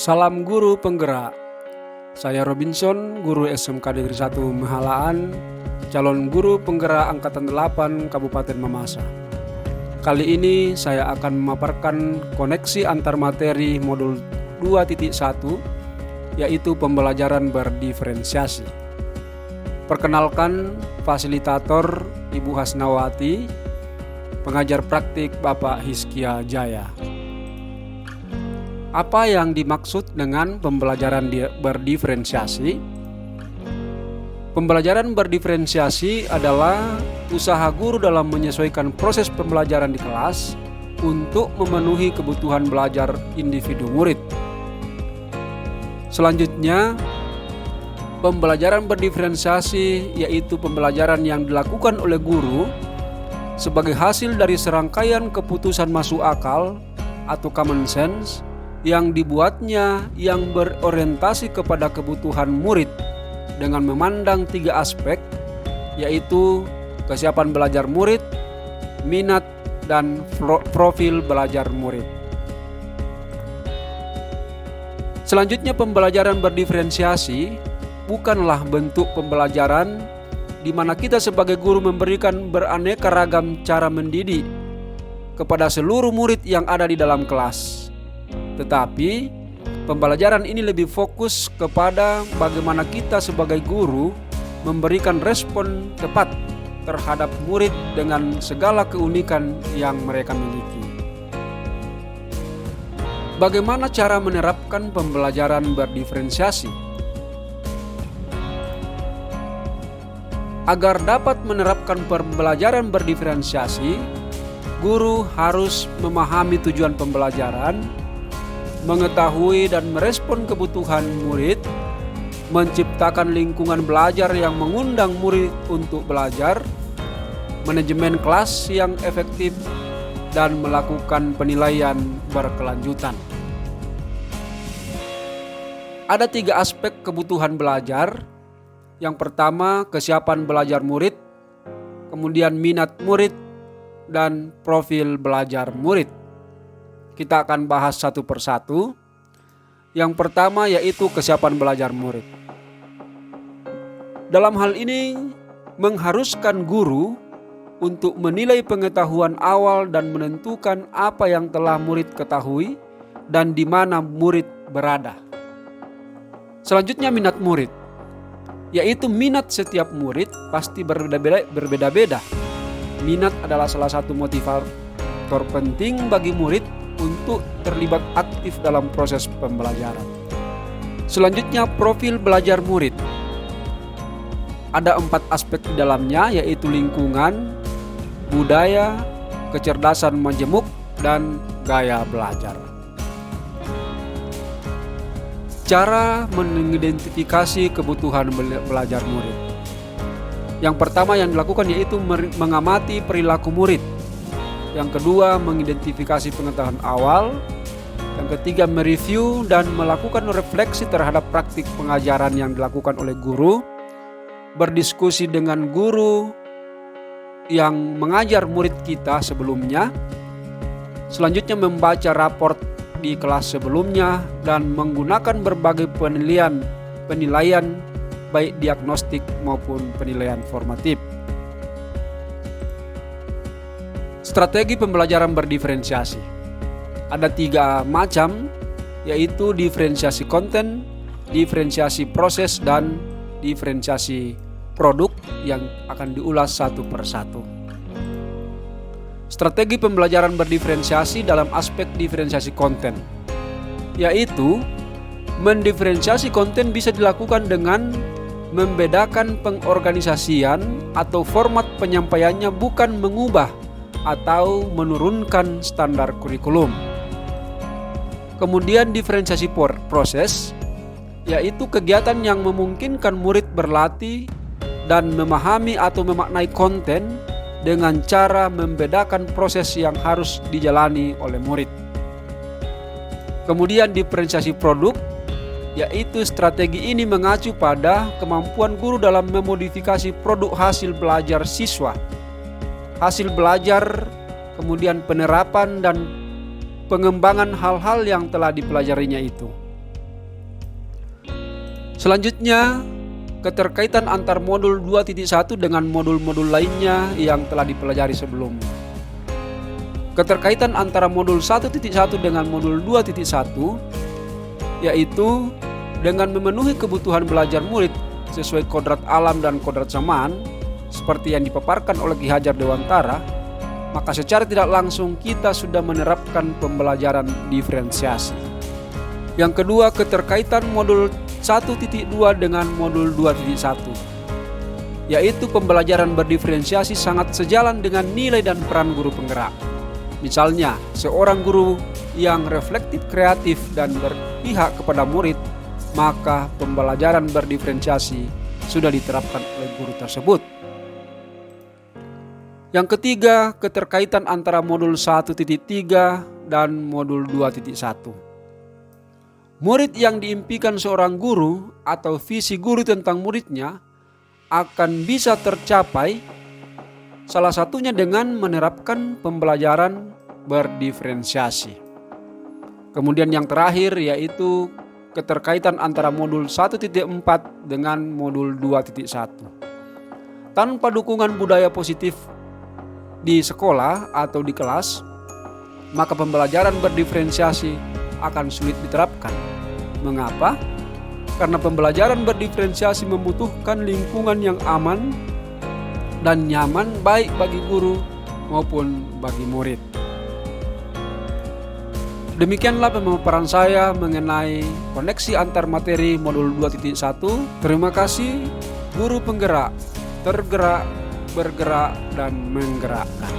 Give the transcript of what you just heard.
Salam guru penggerak. Saya Robinson, guru SMK Negeri 1 Mahalaan, calon guru penggerak angkatan 8 Kabupaten Mamasa. Kali ini saya akan memaparkan koneksi antar materi modul 2.1, yaitu pembelajaran berdiferensiasi. Perkenalkan, fasilitator Ibu Hasnawati, pengajar praktik Bapak Hiskia Jaya. Apa yang dimaksud dengan pembelajaran berdiferensiasi? Pembelajaran berdiferensiasi adalah usaha guru dalam menyesuaikan proses pembelajaran di kelas untuk memenuhi kebutuhan belajar individu murid. Selanjutnya, pembelajaran berdiferensiasi yaitu pembelajaran yang dilakukan oleh guru sebagai hasil dari serangkaian keputusan masuk akal atau common sense yang dibuatnya yang berorientasi kepada kebutuhan murid dengan memandang 3 aspek, yaitu kesiapan belajar murid, minat, dan profil belajar murid. Selanjutnya, pembelajaran berdiferensiasi bukanlah bentuk pembelajaran di mana kita sebagai guru memberikan beraneka ragam cara mendidik kepada seluruh murid yang ada di dalam kelas. Tetapi pembelajaran ini lebih fokus kepada bagaimana kita sebagai guru memberikan respon tepat terhadap murid dengan segala keunikan yang mereka miliki. Bagaimana cara menerapkan pembelajaran berdiferensiasi? Agar dapat menerapkan pembelajaran berdiferensiasi, guru harus memahami tujuan pembelajaran, mengetahui dan merespon kebutuhan murid, menciptakan lingkungan belajar yang mengundang murid untuk belajar, manajemen kelas yang efektif, dan melakukan penilaian berkelanjutan. Ada 3 aspek kebutuhan belajar. Yang pertama, kesiapan belajar murid, kemudian minat murid, dan profil belajar murid. Kita akan bahas satu persatu. Yang pertama yaitu kesiapan belajar murid. Dalam hal ini mengharuskan guru untuk menilai pengetahuan awal dan menentukan apa yang telah murid ketahui dan di mana murid berada. Selanjutnya, minat murid, yaitu minat setiap murid pasti berbeda-beda. Minat adalah salah satu motivator penting bagi murid untuk terlibat aktif dalam proses pembelajaran. Selanjutnya, profil belajar murid. Ada 4 aspek di dalamnya, yaitu lingkungan, budaya, kecerdasan majemuk, dan gaya belajar. Cara mengidentifikasi kebutuhan belajar murid. Yang pertama yang dilakukan yaitu mengamati perilaku murid. Yang kedua, mengidentifikasi pengetahuan awal. Yang ketiga, mereview dan melakukan refleksi terhadap praktik pengajaran yang dilakukan oleh guru. Berdiskusi dengan guru yang mengajar murid kita sebelumnya. Selanjutnya, membaca raport di kelas sebelumnya dan menggunakan berbagai penilaian baik diagnostik maupun penilaian formatif. Strategi pembelajaran berdiferensiasi. Ada 3 macam, yaitu diferensiasi konten, diferensiasi proses, dan diferensiasi produk yang akan diulas satu persatu. Strategi pembelajaran berdiferensiasi dalam aspek diferensiasi konten, yaitu mendiferensiasi konten bisa dilakukan dengan membedakan pengorganisasian atau format penyampaiannya, bukan mengubah atau menurunkan standar kurikulum. Kemudian diferensiasi proses, yaitu kegiatan yang memungkinkan murid berlatih dan memahami atau memaknai konten dengan cara membedakan proses yang harus dijalani oleh murid. Kemudian diferensiasi produk, yaitu strategi ini mengacu pada kemampuan guru dalam memodifikasi produk hasil belajar siswa. Hasil belajar, kemudian penerapan dan pengembangan hal-hal yang telah dipelajarinya itu. Selanjutnya, keterkaitan antar modul 2.1 dengan modul-modul lainnya yang telah dipelajari sebelumnya. Keterkaitan antara modul 1.1 dengan modul 2.1 yaitu dengan memenuhi kebutuhan belajar murid sesuai kodrat alam dan kodrat zaman seperti yang dipaparkan oleh Ki Hajar Dewantara, maka secara tidak langsung kita sudah menerapkan pembelajaran diferensiasi. Yang kedua, keterkaitan modul 1.2 dengan modul 2.1 yaitu pembelajaran berdiferensiasi sangat sejalan dengan nilai dan peran guru penggerak. Misalnya, seorang guru yang reflektif, kreatif, dan berpihak kepada murid, maka pembelajaran berdiferensiasi sudah diterapkan oleh guru tersebut. Yang ketiga, keterkaitan antara modul 1.3 dan modul 2.1. Murid yang diimpikan seorang guru atau visi guru tentang muridnya akan bisa tercapai salah satunya dengan menerapkan pembelajaran berdiferensiasi. Kemudian yang terakhir yaitu keterkaitan antara modul 1.4 dengan modul 2.1. Tanpa dukungan budaya positif di sekolah atau di kelas, maka pembelajaran berdiferensiasi akan sulit diterapkan. Mengapa? Karena pembelajaran berdiferensiasi membutuhkan lingkungan yang aman dan nyaman baik bagi guru maupun bagi murid. Demikianlah pemaparan saya mengenai koneksi antar materi modul 2.1. Terima kasih, guru penggerak, tergerak, bergerak, dan menggerakkan.